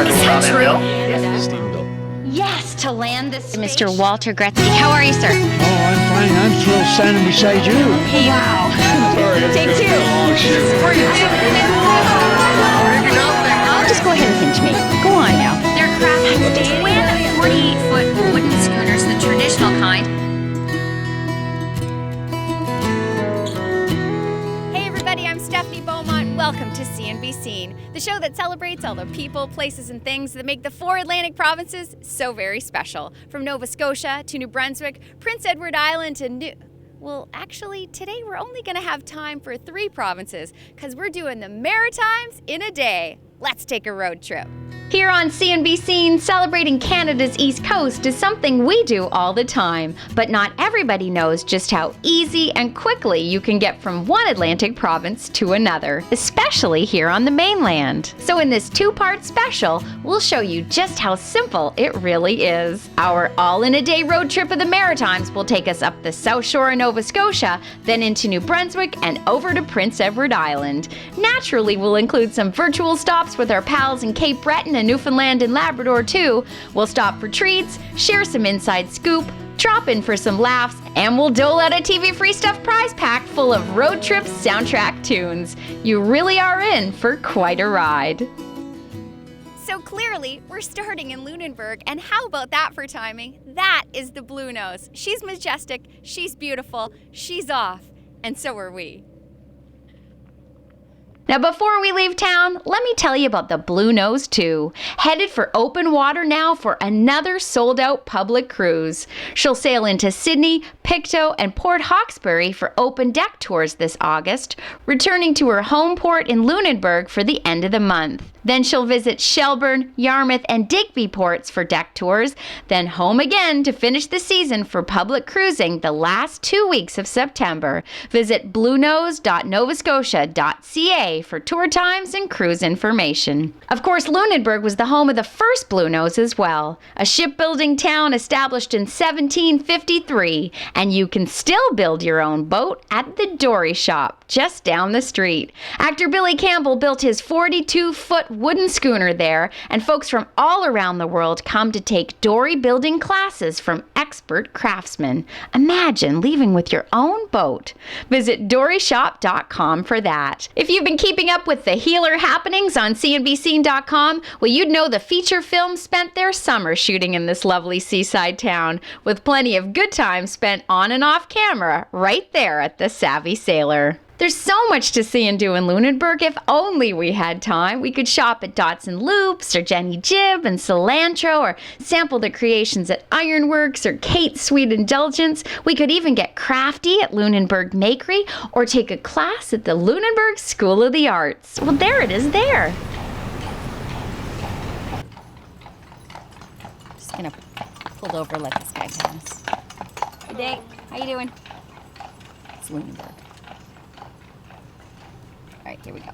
Central. Yes, to land this. Mr. Walter Gretzky. How are you, sir? Oh, I'm fine. I'm still standing beside you. Wow. Take two. I'll just go ahead and pinch me. Go on now. They're craft twin 48-foot wooden schooners, the traditional kind. Hey everybody, I'm Stephanie Beaumont. Welcome to CNB Scene, the show that celebrates all the people, places, and things that make the 4 Atlantic provinces so very special. From Nova Scotia to New Brunswick, Prince Edward Island to Well, actually, today we're only going to have time for 3 provinces because we're doing the Maritimes in a day. Let's take a road trip. Here on CNB Scene, celebrating Canada's East Coast is something we do all the time, but not everybody knows just how easy and quickly you can get from one Atlantic province to another, especially here on the mainland. So in this 2-part special, we'll show you just how simple it really is. Our all-in-a-day road trip of the Maritimes will take us up the South Shore of Nova Scotia, then into New Brunswick and over to Prince Edward Island. Naturally, we'll include some virtual stops with our pals in Cape Breton and Newfoundland and Labrador too. We'll stop for treats, share some inside scoop, drop in for some laughs, and we'll dole out a TV-free stuffed prize pack full of road trip soundtrack tunes. You really are in for quite a ride. So clearly, we're starting in Lunenburg, and how about that for timing? That is the Blue Nose. She's majestic, she's beautiful, she's off, and so are we. Now before we leave town, let me tell you about the Blue Nose 2. Headed for open water now for another sold-out public cruise. She'll sail into Sydney, Pictou, and Port Hawkesbury for open deck tours this August, returning to her home port in Lunenburg for the end of the month. Then she'll visit Shelburne, Yarmouth, and Digby ports for deck tours, then home again to finish the season for public cruising the last 2 weeks of September. Visit bluenose.novascotia.ca for tour times and cruise information. Of course, Lunenburg was the home of the first Blue Nose as well, a shipbuilding town established in 1753, and you can still build your own boat at the Dory Shop just down the street. Actor Billy Campbell built his 42-foot wooden schooner there, and folks from all around the world come to take dory building classes from expert craftsmen. Imagine leaving with your own boat. Visit doryshop.com for that. If you've been keeping up with the Healer happenings on cnbscene.com, well, you'd know the feature film spent their summer shooting in this lovely seaside town, with plenty of good time spent on and off camera right there at the Savvy Sailor. There's so much to see and do in Lunenburg. If only we had time, we could shop at Dots and Loops or Jenny Jib and Cilantro, or sample the creations at Ironworks or Kate's Sweet Indulgence. We could even get crafty at Lunenburg Makery or take a class at the Lunenburg School of the Arts. Well, there it is there. Just gonna pull over, let this guy pass. Good day. How you doing? It's Lunenburg. All right, here we go.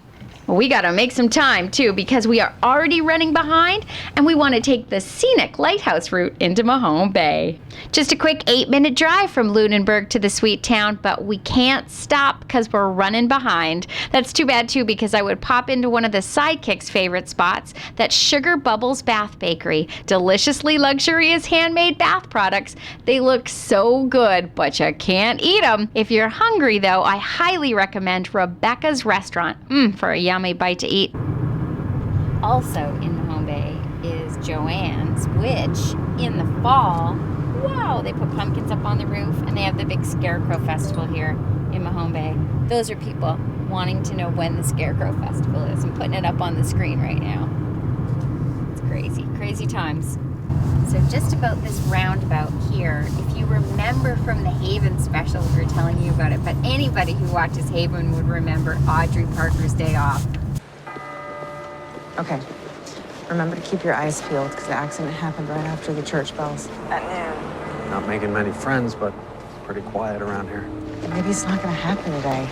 Well, we gotta make some time too, because we are already running behind and we want to take the scenic lighthouse route into Mahone Bay. Just a quick 8-minute drive from Lunenburg to the sweet town, but we can't stop because we're running behind. That's too bad too, because I would pop into one of the sidekicks' favorite spots, that's Sugar Bubbles Bath Bakery. Deliciously luxurious handmade bath products. They look so good, but you can't eat them. If you're hungry though, I highly recommend Rebecca's Restaurant for a yummy bite to eat. Also in Mahone Bay is Joanne's, which in the fall, wow, they put pumpkins up on the roof, and they have the big Scarecrow Festival here in Mahone Bay. Those are people wanting to know when the Scarecrow Festival is. I'm putting it up on the screen right now. It's crazy, crazy times. So just about this roundabout here, if you remember from the Haven special, we were telling you about it, but anybody who watches Haven would remember Audrey Parker's Day Off. Okay. Remember to keep your eyes peeled, because the accident happened right after the church bells at noon. Not making many friends, but it's pretty quiet around here. Maybe it's not going to happen today.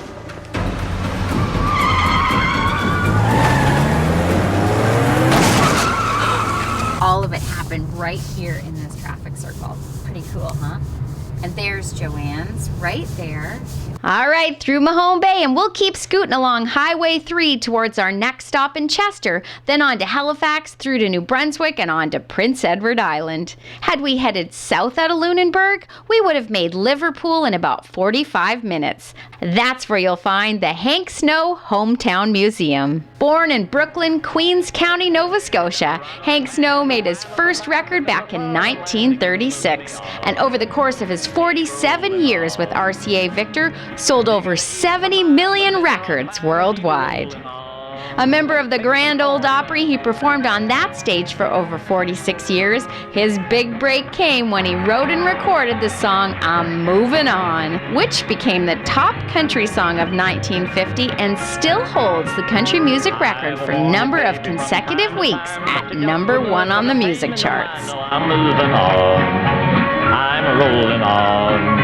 All of it happened right here in this traffic circle. Pretty cool, huh? And there's Joanne's right there. All right, through Mahone Bay, and we'll keep scooting along Highway 3 towards our next stop in Chester, then on to Halifax, through to New Brunswick, and on to Prince Edward Island. Had we headed south out of Lunenburg, we would have made Liverpool in about 45 minutes. That's where you'll find the Hank Snow Hometown Museum. Born in Brooklyn, Queens County, Nova Scotia, Hank Snow made his first record back in 1936, and over the course of his 47 years with RCA Victor, sold over 70 million records worldwide. A member of the Grand Ole Opry, he performed on that stage for over 46 years. His big break came when he wrote and recorded the song I'm Movin' On, which became the top country song of 1950 and still holds the country music record for number of consecutive weeks at #1 on the music charts. I'm moving on, I'm rolling on.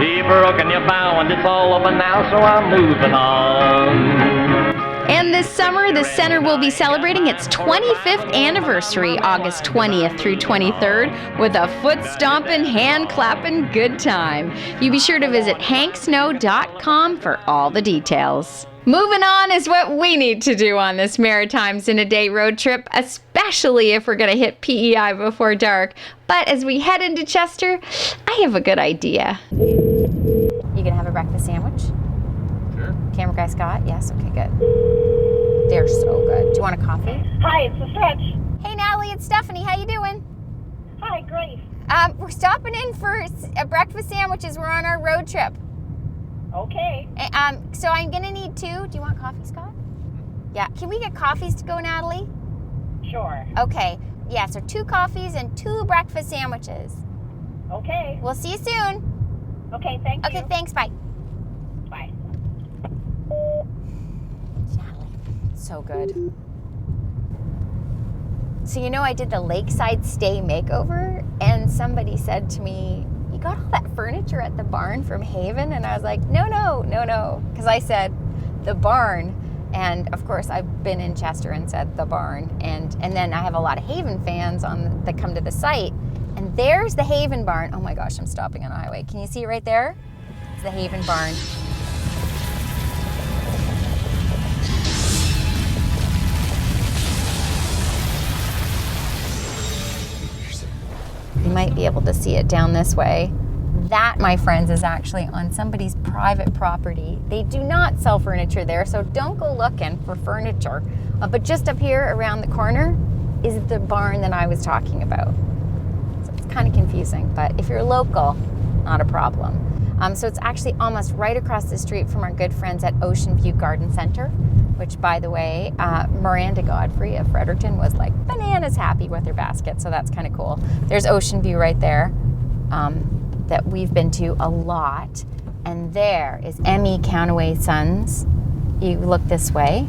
You've broken your bow and it's all over now, so I'm moving on. And this summer, the center will be celebrating its 25th anniversary, August 20th through 23rd, with a foot-stomping, hand-clapping good time. You be sure to visit hanksnow.com for all the details. Moving on is what we need to do on this Maritimes in a Day road trip, especially if we're going to hit PEI before dark. But as we head into Chester, I have a good idea. You going to have a breakfast sandwich? Sure. Camera guy Scott? Yes? Okay, good. They're so good. Do you want a coffee? Hi, it's the Stretch. Hey, Natalie, it's Stephanie. How you doing? Hi, great. We're stopping in for a breakfast sandwiches. We're on our road trip. Okay. So I'm gonna need 2. Do you want coffee, Scott? Yeah. Can we get coffees to go, Natalie? Sure. Okay. Yeah, so 2 coffees and 2 breakfast sandwiches. Okay. We'll see you soon. Okay, thank you. Okay, thanks. Bye. Bye. Natalie, so good. So I did the Lakeside Stay makeover, and somebody said to me, "You got all that furniture at the barn from Haven?" And I was like, no, because I said the barn, and of course I've been in Chester and said the barn, and then I have a lot of Haven fans that come to the site, and there's the Haven barn. Oh my gosh, I'm stopping on a highway. Can you see it right there? It's the Haven barn. You might be able to see it down this way. That, my friends, is actually on somebody's private property. They do not sell furniture there, so don't go looking for furniture. But just up here around the corner is the barn that I was talking about. So it's kind of confusing, but if you're local, not a problem. So it's actually almost right across the street from our good friends at Ocean View Garden Center, which, by the way, Miranda Godfrey of Fredericton was like bananas happy with her basket, so that's kind of cool. There's Ocean View right there that we've been to a lot, and there is M.E. Counaway Sons. You look this way.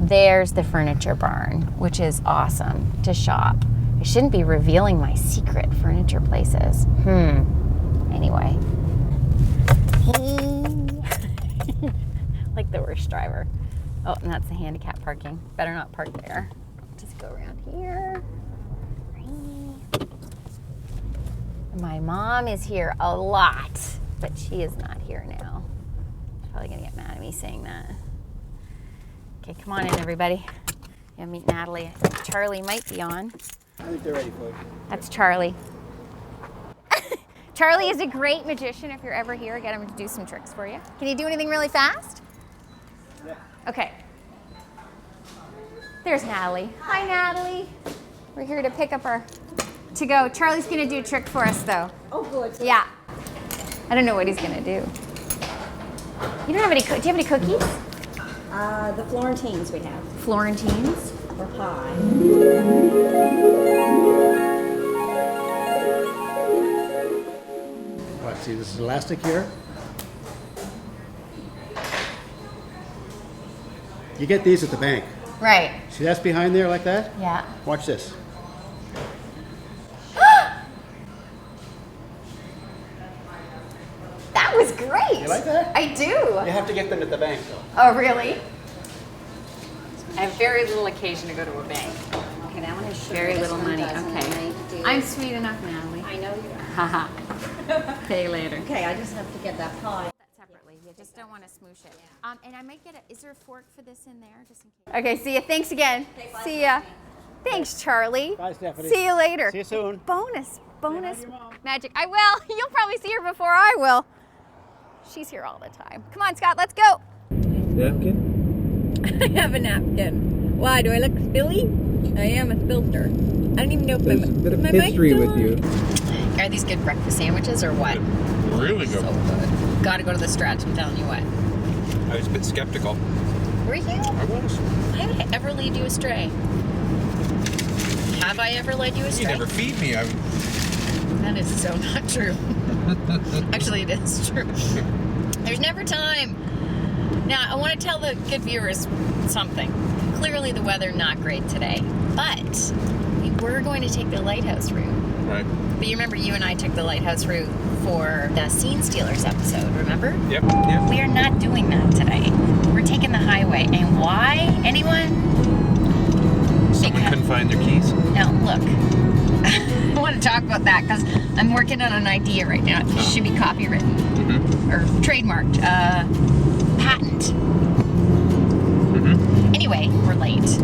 There's the furniture barn, which is awesome to shop. I shouldn't be revealing my secret furniture places. Anyway. Like the worst driver. Oh, and that's the handicap parking. Better not park there. Just go around here. My mom is here a lot, but she is not here now. She's probably gonna get mad at me saying that. Okay, come on in, everybody. Yeah, meet Natalie. I think Charlie might be on. I think they're ready for you. That's Charlie. Charlie is a great magician. If you're ever here, get him to do some tricks for you. Can you do anything really fast? Yeah. Okay. There's Natalie. Hi, Natalie. We're here to pick up our to-go. Charlie's gonna do a trick for us, though. Oh, good. Yeah. I don't know what he's gonna do. You don't have any? Do you have any cookies? The Florentines we have. Florentines. Or pie. What, see this is elastic here? You get these at the bank. Right. See that's behind there like that? Yeah. Watch this. That was great. You like that? I do. You have to get them at the bank though. Oh, really? I have very little occasion to go to a bank. Okay, that one is sugar. Very This little one money, doesn't, okay. and I do- I'm sweet enough, Natalie. I know you are. Haha. Pay later. Okay, I just have to get that pie. Separately. You just don't want to smoosh it. And I might get is there a fork for this in there? Just in case. Okay, see ya. Thanks again. See ya. Thanks, Charlie. Bye, Stephanie. See you later. See you soon. Bonus magic. I will. You'll probably see her before I will. She's here all the time. Come on, Scott, let's go. Napkin? I have a napkin. Why? Do I look spilly? I am a spilter. I don't even know if There's a bit of history with you. Are these good breakfast sandwiches or what? Really good. So good. Gotta go to the Stretch, I'm telling you what. I was a bit skeptical. Were you? I was. Why would I ever lead you astray? Have I ever led you astray? You never feed me. That is so not true. Actually, it is true. There's never time. Now, I want to tell the good viewers something. Clearly, the weather not great today, but we were going to take the lighthouse route. Right. But you remember you and I took the lighthouse route for the Scene Stealers episode, remember? Yep. Yep. We are not doing that today. We're taking the highway. And why? Anyone? Someone couldn't find their keys? No, look. I want to talk about that because I'm working on an idea right now. It should be copywritten or trademarked. Patent. Anyway, we're late.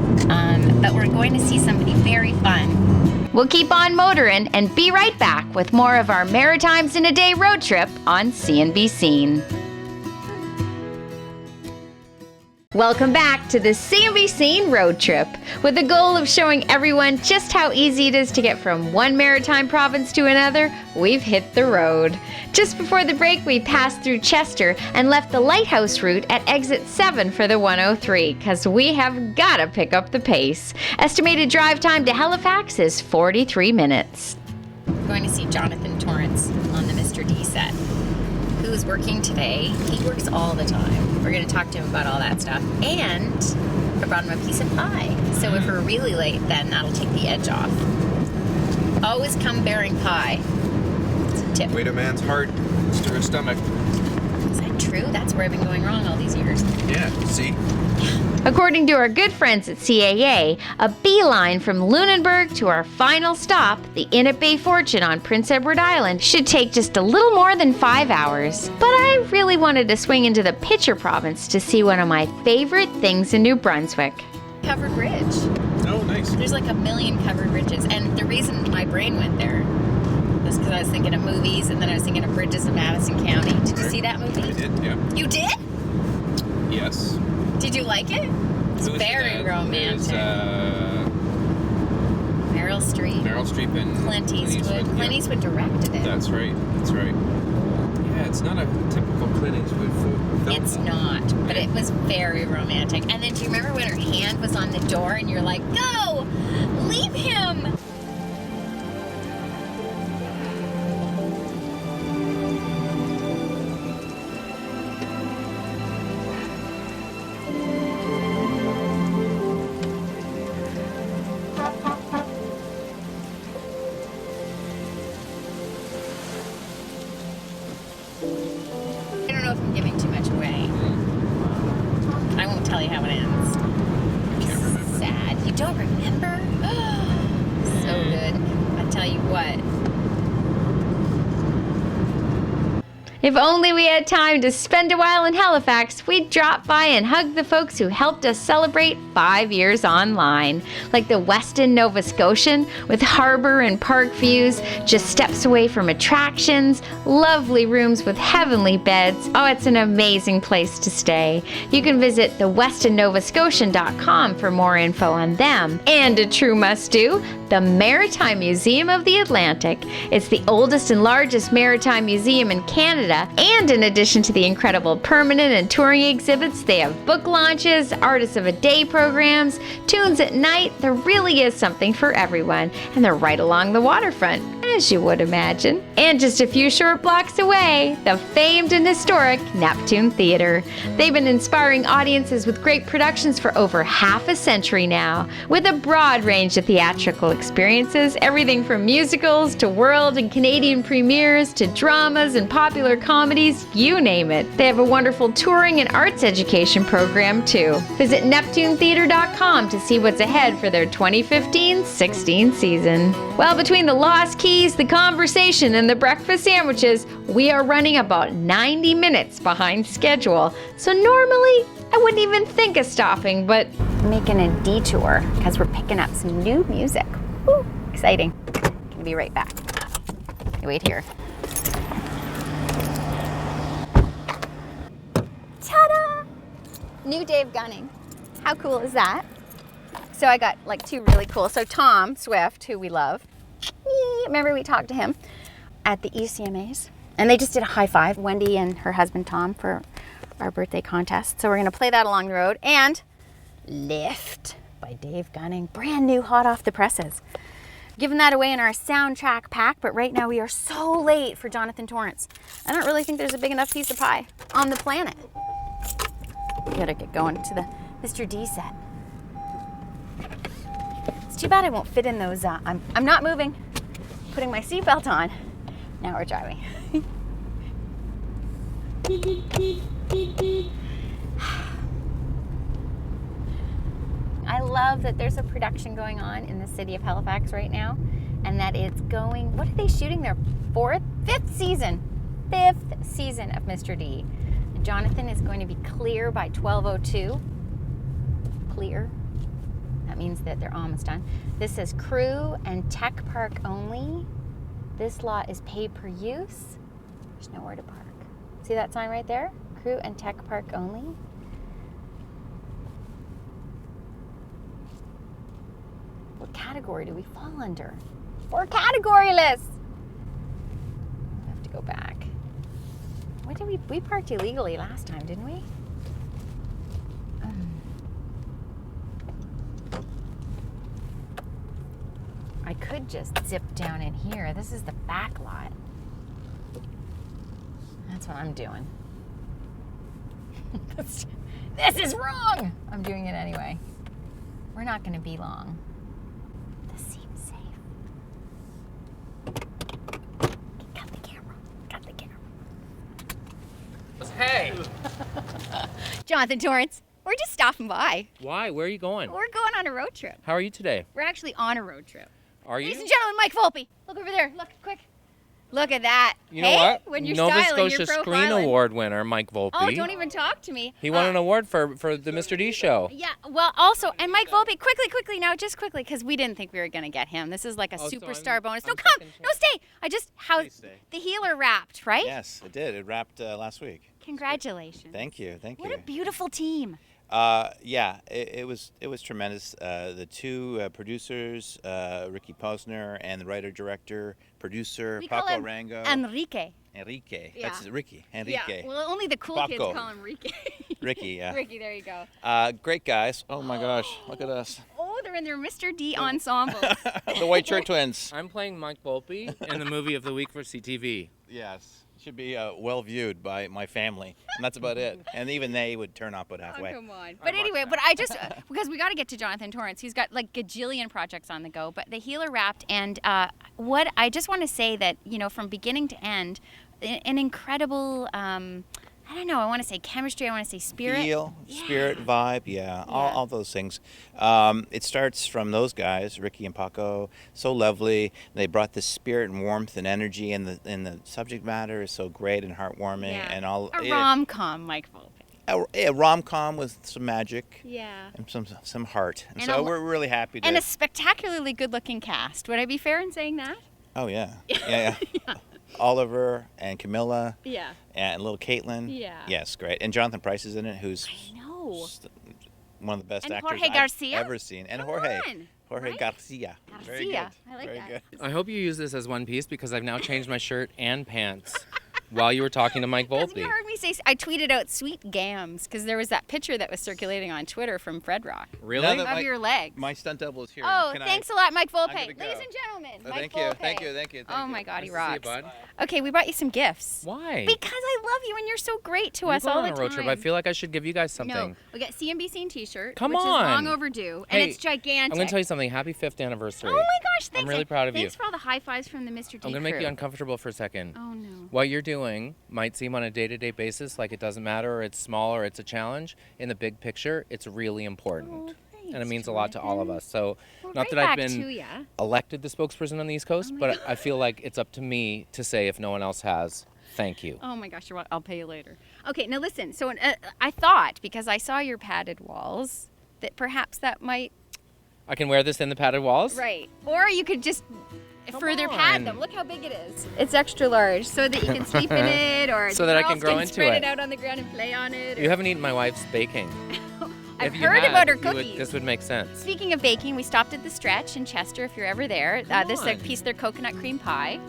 But we're going to see somebody very fun. We'll keep on motoring and be right back with more of our Maritimes in a Day road trip on CNB Scene. Welcome back to the CNB Scene road trip. With the goal of showing everyone just how easy it is to get from one maritime province to another, we've hit the road. Just before the break, we passed through Chester and left the lighthouse route at exit 7 for the 103, because we have gotta pick up the pace. Estimated drive time to Halifax is 43 minutes. We're going to see Jonathan Torrance on the Mr.D set, who is working today. He works all the time. We're going to talk to him about all that stuff. And I brought him a piece of pie. So if we're really late, then that'll take the edge off. Always come bearing pie. It's a tip. Weight a man's heart, stir his stomach. Is that true? That's where I've been going wrong all these years. Yeah, see? According to our good friends at CAA, a beeline from Lunenburg to our final stop, the Inn at Bay Fortune on Prince Edward Island, should take just a little more than 5 hours. But I really wanted to swing into the Pitcher Province to see one of my favorite things in New Brunswick. Covered bridge. Oh, nice. There's like a million covered bridges. And the reason my brain went there was because I was thinking of movies and then I was thinking of bridges in Madison County. Did you see that movie? I did, yeah. You did? Yes. Did you like it? It's very romantic. Meryl Streep. Meryl Streep and Clint Eastwood. Clint Eastwood directed it. That's right. That's right. Yeah, it's not a typical Clint Eastwood film. It's not, but it was very romantic. And then do you remember when her hand was on the door and you're like, go! Leave him! I don't know if I'm giving too much away. I won't tell you how it ends. I can't remember. Sad. You don't remember? So good. I tell you what. If only we had time to spend a while in Halifax, we'd drop by and hug the folks who helped us celebrate 5 years online. Like the Westin Nova Scotian, with harbor and park views, just steps away from attractions, lovely rooms with heavenly beds. Oh, it's an amazing place to stay. You can visit thewestinnovascotian.com for more info on them. And a true must-do, the Maritime Museum of the Atlantic. It's the oldest and largest maritime museum in Canada, and in addition to the incredible permanent and touring exhibits, they have book launches, Artists of a Day programs, tunes at night. There really is something for everyone, and they're right along the waterfront, as you would imagine. And just a few short blocks away, the famed and historic Neptune Theatre. They've been inspiring audiences with great productions for over half a century now, with a broad range of theatrical experiences, everything from musicals to world and Canadian premieres to dramas and popular comedies, you name it. They have a wonderful touring and arts education program, too. Visit NeptuneTheater.com to see what's ahead for their 2015-16 season. Well, between the Lost Keys, the conversation, and the breakfast sandwiches, we are running about 90 minutes behind schedule. So normally, I wouldn't even think of stopping, but Making a detour because we're picking up some new music. Woo, exciting. Gonna be right back. Wait here. Ta-da! New Dave Gunning. How cool is that? So I got like two really cool. So Tom Swift, who we love, remember we talked to him at the ECMAs, and they just did a high five, Wendy and her husband Tom, for our birthday contest. So we're gonna play that along the road. And Lift by Dave Gunning, brand new, hot off the presses. Giving that away in our soundtrack pack, but right now we are so late for Jonathan Torrance. I don't really think there's a big enough piece of pie on the planet. Gotta get going to the Mr. D set. It's too bad I won't fit in those, I'm not moving. Putting my seatbelt on. Now we're driving. I love that there's a production going on in the city of Halifax right now, and that it's going, what are they shooting their fifth season of Mr. D. Jonathan is going to be clear by 12:02. Clear. That means that they're almost done. This says crew and tech park only. This lot is pay per use. There's nowhere to park. See that sign right there? Crew and tech park only. What category do we fall under? We're categoryless. I have to go back. What did we parked illegally last time, didn't we? I could just zip down in here. This is the back lot. That's what I'm doing. This is wrong. I'm doing it anyway. We're not going to be long. This seems safe. Cut the camera. Cut the camera. Hey! Jonathan Torrance, we're just stopping by. Why? Where are you going? We're going on a road trip. How are you today? We're actually on a road trip. Are you? Ladies and gentlemen, Mike Volpe. Look over there. Look, quick. Look at that. You know what? When you're Nova styling, Scotia you're Screen profiling. Award winner Mike Volpe. Oh, don't even talk to me. He won an award for the Mr. D show. Yeah, well, also, and Mike Volpe, quickly, now, just quickly, because we didn't think we were going to get him. This is like a superstar bonus. No, come. No, stay. The healer wrapped, right? Yes, it did. It wrapped last week. Congratulations. Thank you. What a beautiful team. Yeah, it was tremendous. The two producers, Ricky Posner, and the writer-director, producer, We Paco call him Rango. Enrique. Enrique. Yeah. That's Ricky. Enrique. Yeah, well, only the cool Paco. kids call him Enrique. Ricky, yeah. Ricky, there you go. Great guys. Oh my gosh, look at us. Oh, they're in their Mr. D ensemble. The White Shirt Twins. I'm playing Mike Volpe in the movie of the week for CTV. Yes. Should be well viewed by my family, and that's about it. And even they would turn up at halfway. Oh, come on. But anyway, but I just, because we got to get to Jonathan Torrance. He's got like gajillion projects on the go, but the healer wrapped. And what I just want to say that, you know, from beginning to end, an incredible, I don't know, I want to say chemistry, I want to say spirit. Feel, spirit, vibe, yeah, all those things. It starts from those guys, Ricky and Paco, so lovely. They brought the spirit and warmth and energy, and the subject matter is so great and heartwarming. Yeah. And all. A rom-com, Mike Volpe. A rom-com with some magic. Yeah. And some heart. And And so a- we're really happy to. And a spectacularly good-looking cast. Would I be fair in saying that? Oh, yeah. Yeah. Oliver and Camilla. Yeah. And little Caitlin. Yeah. Yes, great. And Jonathan Pryce is in it, who's one of the best And actors Jorge Garcia? I've ever seen. And Come Jorge. on, Jorge right? Garcia. Very good. Garcia. I like Very that. good. I hope you use this as one piece because I've now changed my shirt and pants while you were talking to Mike Volpe. You heard me say, I tweeted out sweet gams because there was that picture that was circulating on Twitter from Fred Rock. Really? Now that Of your legs. My stunt double is here. Oh, Can thanks a lot, Mike Volpe. I'm gonna go. Ladies and gentlemen, Oh, Mike thank you, Volpe. thank you, thank you, thank Oh you. my God, he Nice to see you, rocks. bud. Okay, we brought you some gifts. Why? Because I love you and you're so great to We're us going all on the a road time. trip. I feel like I should give you guys something. No, we got CNBC T-shirt, Come which on. is long overdue, and Hey, it's gigantic. I'm going to tell you something. Happy 5th anniversary. Oh my gosh, thanks. I'm really proud of you. Thanks for all the high fives from the Mr. D I'm going to make crew. you uncomfortable for a second. Oh no. What you're doing doing might seem on a day-to-day basis like it doesn't matter, or it's small, or it's a challenge. In the big picture, it's really important. And it means a lot to all of us. So, not that I've been elected the spokesperson on the East Coast, but I feel like it's up to me to say, if no one else has, thank you. Oh my gosh, I'll pay you later. Okay, now listen. So I thought, because I saw your padded walls, that perhaps that might... I can wear this in the padded walls? Right. Or you could just further pad them. Look how big it is. It's extra large, so that you can sleep in it, or so that I can grow into spread it. it out on the ground and play on it. You haven't eaten my wife's baking. I've heard about her cookies. This would make sense. Speaking of baking, we stopped at the Stretch in Chester, if you're ever there. This is a piece of their coconut cream pie.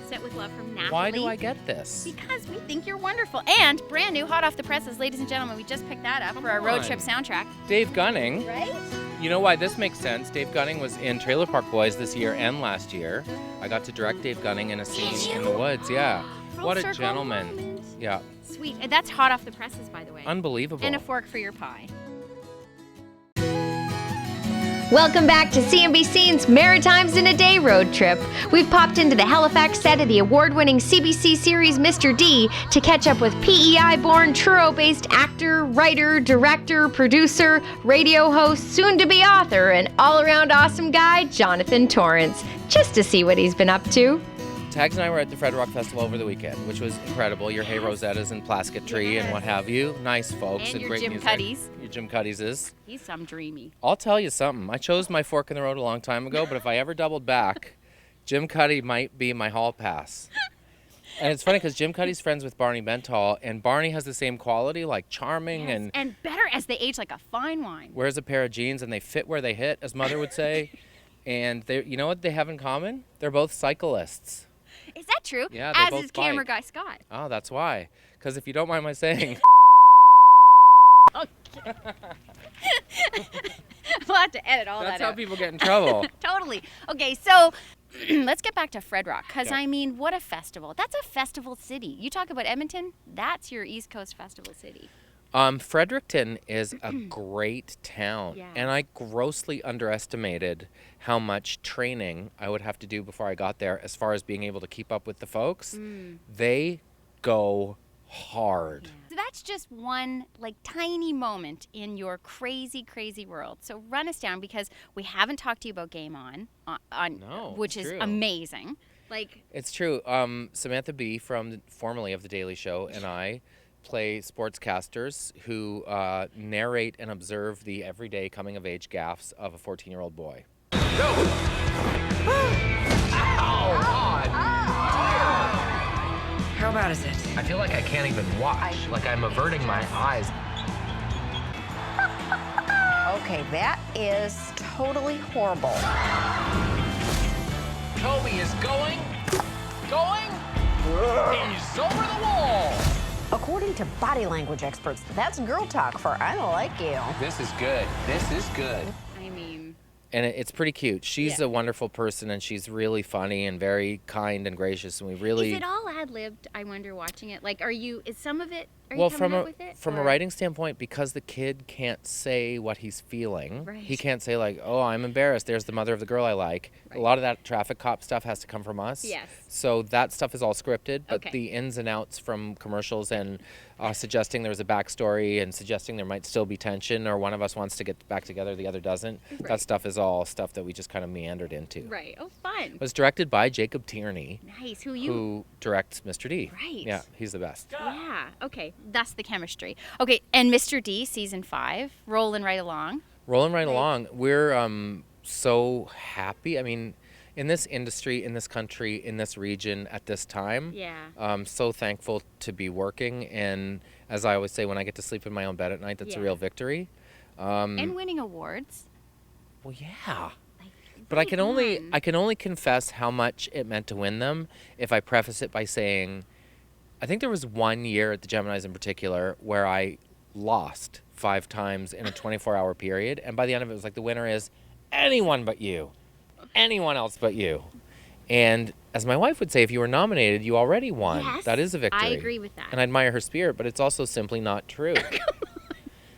Sent with love from Natalie. Why do I get this? Because we think you're wonderful. And brand new, hot off the presses, ladies and gentlemen, we just picked that up for our road trip soundtrack. Dave Gunning. Right? You know why this makes sense? Dave Gunning was in Trailer Park Boys this year and last year. I got to direct Dave Gunning in a scene in the woods. Yeah. What a gentleman. Moment. Yeah. Sweet. And that's hot off the presses, by the way. Unbelievable. And a fork for your pie. Welcome back to CNBC's Maritimes in a Day road trip. We've popped into the Halifax set of the award-winning CBC series Mr.D to catch up with PEI-born, Truro-based actor, writer, director, producer, radio host, soon-to-be author, and all-around awesome guy, Jonathan Torrance, just to see what he's been up to. Tags and I were at the Fred Rock Festival over the weekend, which was incredible. Your Hey Rosettas and Plaskett Tree and what have you. Nice folks and your great Jim music. Cuddy's. Your Jim Cuddy's is. He's some dreamy. I'll tell you something. I chose my fork in the road a long time ago, but if I ever doubled back, Jim Cuddy might be my hall pass. And it's funny because Jim Cuddy's friends with Barney Bentall, and Barney has the same quality, like charming and better as they age, like a fine wine. Wears a pair of jeans and they fit where they hit, as Mother would say. And you know what they have in common? They're both cyclists. Is that true? Yeah, as both is camera bike. guy Scott. Oh, that's why. Because if you don't mind my saying... We'll have to edit all that out. That's how people get in trouble. Totally. Okay, so let's get back to Fred Rock, because I mean, what a festival. That's a festival city. You talk about Edmonton, that's your East Coast festival city. Fredericton is a great town, and I grossly underestimated how much training I would have to do before I got there as far as being able to keep up with the folks. They go hard. So that's just one like tiny moment in your crazy, crazy world. So run us down, because we haven't talked to you about Game On, which is amazing. Like, it's true. Samantha Bee, formerly of The Daily Show, and I play sportscasters who narrate and observe the everyday coming-of-age gaffes of a 14-year-old boy. How bad is it? I feel like I can't even watch. Like I'm averting my eyes. Okay, that is totally horrible. Toby is going. He's over the wall. According to body language experts, that's girl talk for I don't like you. This is good. I mean... And it's pretty cute. She's a wonderful person, and she's really funny and very kind and gracious, and we really... Is it all ad-libbed, I wonder, watching it? Like, is some of it, well, you coming up with it? From a writing standpoint, because the kid can't say what he's feeling, he can't say like, oh, I'm embarrassed, there's the mother of the girl I like. A lot of that traffic cop stuff has to come from us. Yes. So that stuff is all scripted, but the ins and outs from commercials and suggesting there was a backstory and suggesting there might still be tension, or one of us wants to get back together, the other doesn't. That stuff is all stuff that we just kind of meandered into. Right. Oh, fun. It was directed by Jacob Tierney. Nice. Who directs Mr. D. Right. Yeah, he's the best. Yeah. Okay. That's the chemistry. Okay. And Mr. D, season 5, rolling right along. We're so happy. I mean, in this industry, in this country, in this region, at this time, I'm so thankful to be working. And as I always say, when I get to sleep in my own bed at night, that's a real victory. And winning awards. Well, yeah. But I can only confess how much it meant to win them if I preface it by saying, I think there was one year at the Geminis in particular where I lost 5 times in a 24-hour period, and by the end of it, it was like the winner is anyone but you, anyone else but you. And as my wife would say, if you were nominated, you already won. Yes, that is a victory. I agree with that. And I admire her spirit, but it's also simply not true.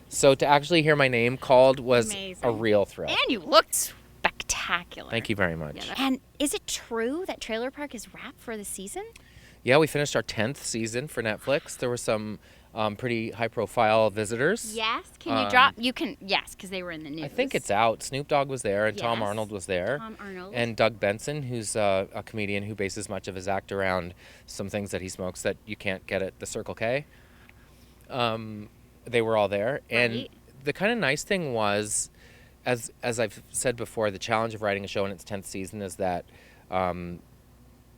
So to actually hear my name called was a real thrill. And you looked spectacular. Thank you very much. And is it true that Trailer Park is wrapped for the season? Yeah, we finished our 10th season for Netflix. There were some pretty high-profile visitors. Yes. Can you drop? You can. Yes, because they were in the news. I think it's out. Snoop Dogg was there, and Tom Yes. Arnold was there. Tom Arnold. And Doug Benson, who's a comedian who bases much of his act around some things that he smokes that you can't get at the Circle K. They were all there. And Right. the kind of nice thing was, as I've said before, the challenge of writing a show in its 10th season is that,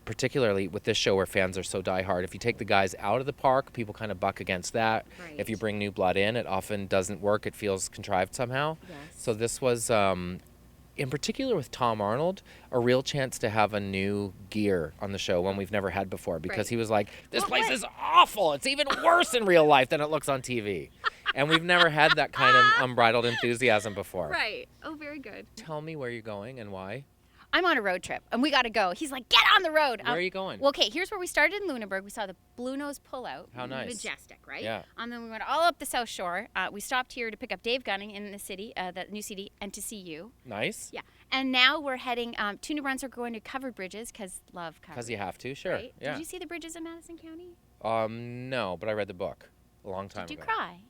particularly with this show where fans are so diehard, if you take the guys out of the park, people kind of buck against that. Right. If you bring new blood in, it often doesn't work. It feels contrived somehow. Yes. So this was, in particular with Tom Arnold, a real chance to have a new gear on the show, one we've never had before, because Right. he was like, this place is awful. It's even worse in real life than it looks on TV. And we've never had that kind of unbridled enthusiasm before. Right. Oh, very good. Tell me where you're going and why. I'm on a road trip, and we got to go. He's like, get on the road. Where are you going? Well, okay, here's where we started in Lunenburg. We saw the Blue Nose Pullout. How nice. Majestic, right? Yeah. And then we went all up the South Shore. We stopped here to pick up Dave Gunning in the city, the new city, and to see you. Nice. Yeah. And now we're heading to New Brunswick, going to covered bridges, because love covered. Because you have to, sure. Right? Yeah. Did you see the bridges in Madison County? No, but I read the book a long time Did you ago. cry?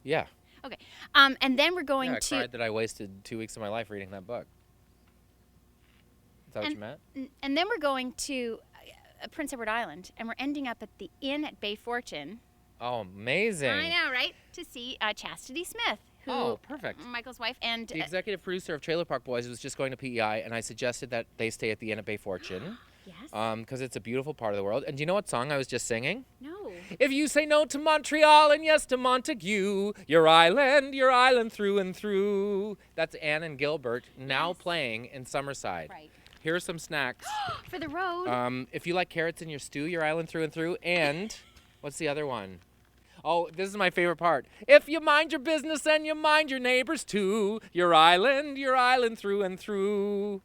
Yeah. Okay. And then we're going Yeah, I to... cried that I wasted 2 weeks of my life reading that book. Is that what you meant? And then we're going to Prince Edward Island, and we're ending up at the Inn at Bay Fortune. Oh, amazing. I know, right? To see Chastity Smith, who Oh, perfect. Michael's wife, and The executive producer of Trailer Park Boys was just going to PEI, and I suggested that they stay at the Inn at Bay Fortune. Yes. Because it's a beautiful part of the world. And do you know what song I was just singing? No. If you say no to Montreal and yes to Montague, your island through and through. That's Ann and Gilbert now playing in Summerside. Right. Here are some snacks. For the road. If you like carrots in your stew, your island through and through. And what's the other one? Oh, this is my favorite part. If you mind your business and you mind your neighbors too, your island through and through.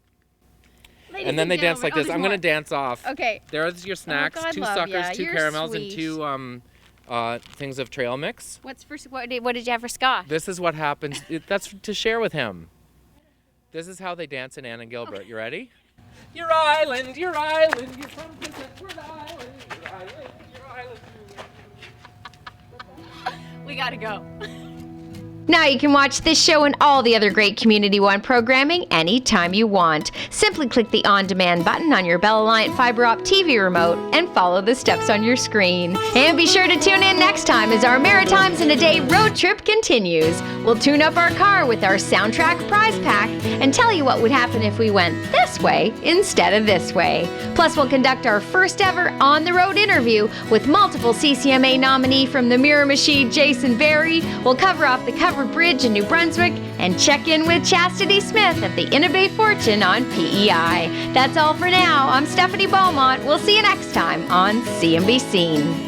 Ladies And then they dance gentlemen- like this. there's I'm going to more. dance off. Okay. There's your snacks, God, 2 love suckers, ya. 2 You're caramels, sweet. and 2 things of trail mix. What did you have for Scott? This is what happens. That's to share with him. This is how they dance in Ann and Gilbert. Okay. You ready? Your island, you're from Prince Edward Island, your island. We gotta go. Now you can watch this show and all the other great Community One programming anytime you want. Simply click the on-demand button on your Bell Alliant Fiber Op TV remote and follow the steps on your screen. And be sure to tune in next time as our Maritimes in a Day road trip continues. We'll tune up our car with our soundtrack prize pack and tell you what would happen if we went this way instead of this way. Plus, we'll conduct our first ever on-the-road interview with multiple CCMA nominee from the Miramichi, Jason Berry. We'll cover off the covered bridge in New Brunswick and check in with Chastity Smith at the Inn at Bay Fortune on PEI. That's all for now. I'm Stephanie Beaumont. We'll see you next time on CNBC.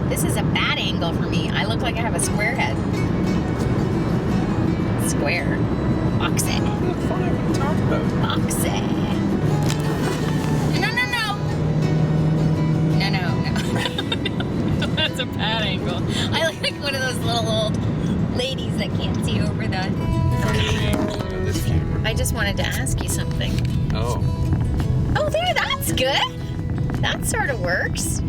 This is a bad angle for me. I look like I have a square head. Square. Boxy. Boxy. No. That's a bad angle. I look like one of those little old ladies that can't see over the... I just wanted to ask you something. Oh. Oh, there, that's good. That sort of works.